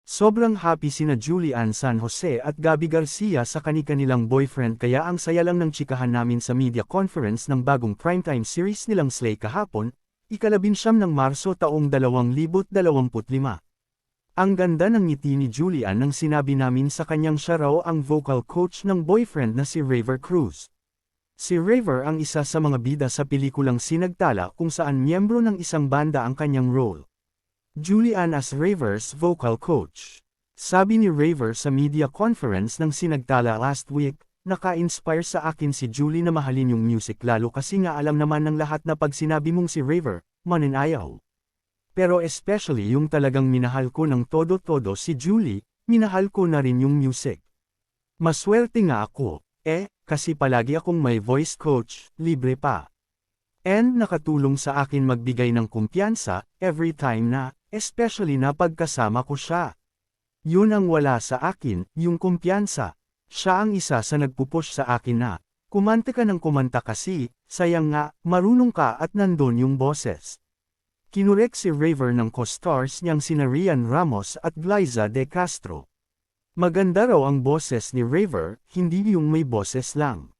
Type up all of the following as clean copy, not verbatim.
Sobrang happy sina Julian San Jose at Gabby Garcia sa kani-kanilang boyfriend kaya ang saya lang ng tsikahan namin sa media conference ng bagong primetime series nilang Slay kahapon, ika-19 ng Marso taong 2025. Ang ganda ng ngiti ni Julian nang sinabi namin sa kanyang siya raw ang vocal coach ng boyfriend na si Raver Cruz. Si Raver ang isa sa mga bida sa pelikulang Sinagtala kung saan miyembro ng isang banda ang kanyang role. Julian as Raver's vocal coach. Sabi ni Raver sa media conference ng Sinagtala last week, naka-inspire sa akin si Julie na mahalin yung music lalo kasi nga alam naman ng lahat na pag sinabi mong si Raver, mananayaw. Pero especially yung talagang minahal ko ng todo-todo si Julie, minahal ko na rin yung music. Maswerte nga ako, kasi palagi akong may voice coach, libre pa. And nakatulong sa akin magbigay ng kumpiyansa, every time na, especially na pagkasama ko siya. Yun ang wala sa akin, yung kumpiyansa. Siya ang isa sa nagpupush sa akin na, kumanta ka ng kumanta kasi, sayang nga, marunong ka at nandun yung boses. Kinurek si Raver ng co-stars niyang sina Rian Ramos at Glyza De Castro. Maganda raw ang boses ni Raver, hindi yung may boses lang.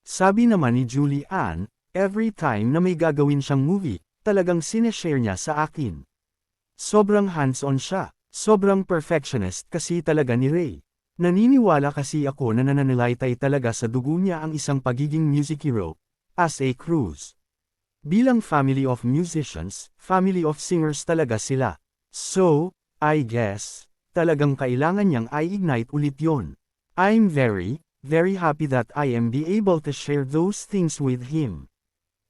Sabi naman ni Julian, every time na may gagawin siyang movie, talagang sineshare niya sa akin. Sobrang hands-on siya, sobrang perfectionist kasi talaga ni Ray. Naniniwala kasi ako na nananalaytay talaga sa dugo niya ang isang pagiging music hero, as a Cruz. Bilang family of musicians, family of singers talaga sila. So, I guess, talagang kailangan niyang i-ignite ulit yon. I'm very, very happy that I am be able to share those things with him.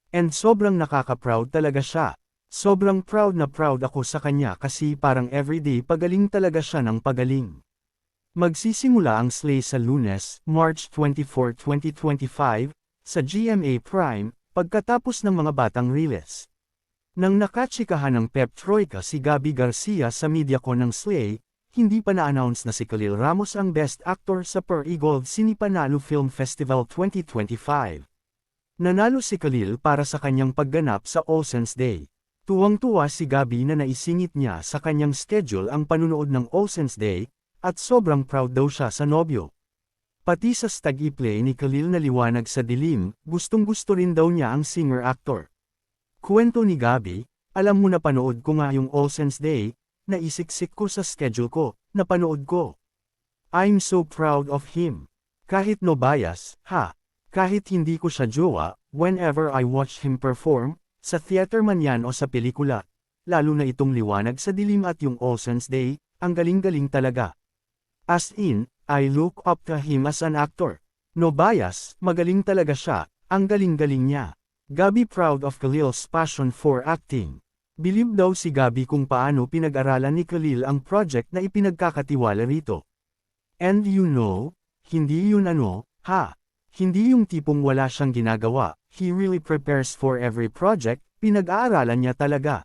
And sobrang nakaka-proud talaga siya. Sobrang proud na proud ako sa kanya kasi parang everyday pagaling talaga siya ng pagaling. Magsisimula ang Slay sa Lunes, March 24, 2025, sa GMA Prime, pagkatapos ng mga batang release. Nang nakatsikahan ng Pep Troika si Gabby Garcia sa MediaCon ng Slay, hindi pa na-announce na si Khalil Ramos ang Best Actor sa Per Eagle Sinipanalo Film Festival 2025. Nanalo si Khalil para sa kanyang pagganap sa All Saints Day. Tuwang-tuwa si Gabby na naisingit niya sa kanyang schedule ang panunood ng All Saints Day, at sobrang proud daw siya sa nobyo. Pati sa stag-i-play ni Khalil na Liwanag sa Dilim, gustong-gusto rin daw niya ang singer-actor. Kwento ni Gabby, alam mo na panood ko nga yung All Saints Day, naisiksik ko sa schedule ko, napanood ko. I'm so proud of him. Kahit no bias, kahit hindi ko siya jowa, whenever I watch him perform, sa theater man yan o sa pelikula, lalo na itong Liwanag sa Dilim at yung All Saints Day, ang galing-galing talaga. As in, I look up to him as an actor. No bias, magaling talaga siya, ang galing-galing niya. Gabby proud of Khalil's passion for acting. Bilib daw si Gabby kung paano pinag-aralan ni Khalil ang project na ipinagkakatiwala rito. And you know, hindi yun hindi yung tipong wala siyang ginagawa, he really prepares for every project, pinag-aaralan niya talaga.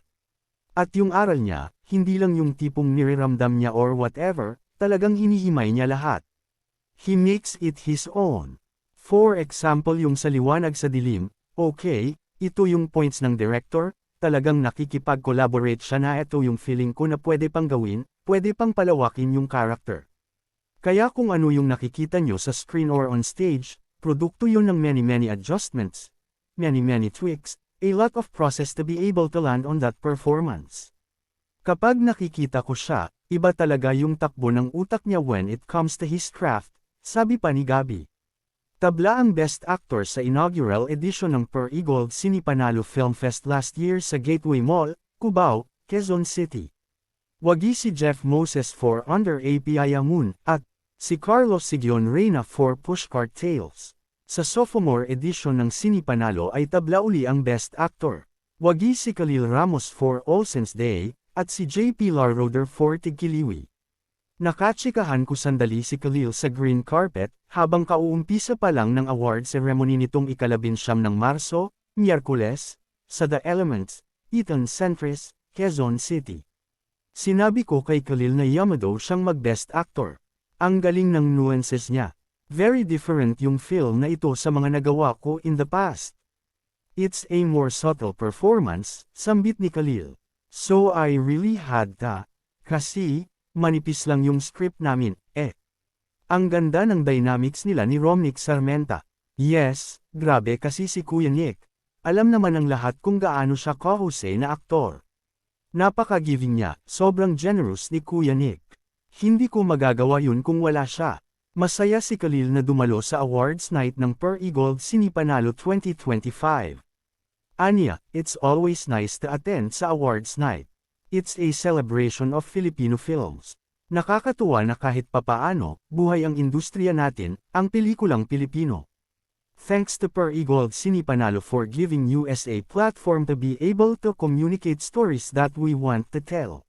At yung aral niya, hindi lang yung tipong niriramdam niya or whatever, talagang hinihimay niya lahat. He makes it his own. For example yung sa Liwanag sa Dilim, okay, ito yung points ng director, talagang nakikipag-collaborate siya na ito yung feeling ko na pwede pang gawin, pwede pang palawakin yung character. Kaya kung ano yung nakikita nyo sa screen or on stage, produkto yun ng many adjustments, many tweaks, a lot of process to be able to land on that performance. Kapag nakikita ko siya, iba talaga yung takbo ng utak niya when it comes to his craft, sabi pa ni Gabby. Tabla ang Best Actor sa inaugural edition ng Per Eagle Sinipanalo Film Fest last year sa Gateway Mall, Cubao, Quezon City. Wagi si Jeff Moses for Under API Moon, at si Carlos Sigion Reyna for Pushcart Tales. Sa sophomore edition ng Sinipanalo ay tabla uli ang Best Actor. Wagi si Khalil Ramos for All Saints Day, at si JP Larroder for Tigkiliwi. Nakatsikahan ko sandali si Khalil sa green carpet, habang kauumpisa pa lang ng award ceremony nitong ika-19 ng Marso, Miyerkules, sa The Elements, Eaton Centris, Quezon City. Sinabi ko kay Khalil na yamado siyang mag-Best Actor. Ang galing ng nuances niya. Very different yung film na ito sa mga nagawa ko in the past. It's a more subtle performance, sambit ni Khalil. So I really had kasi, manipis lang yung script namin, eh. Ang ganda ng dynamics nila ni Romnick Sarmenta. Yes, grabe kasi si Kuya Nick. Alam naman ng lahat kung gaano siya kahusay na aktor. Napaka-giving niya, sobrang generous ni Kuya Nick. Hindi ko magagawa yun kung wala siya. Masaya si Khalil na dumalo sa awards night ng Per Eagle Sinipanalo 2025. Anya, it's always nice to attend sa awards night. It's a celebration of Filipino films. Nakakatuwa na kahit papaano, buhay ang industriya natin, ang pelikulang Pilipino. Thanks to Per Eagle Sinipanalo for giving us a platform to be able to communicate stories that we want to tell.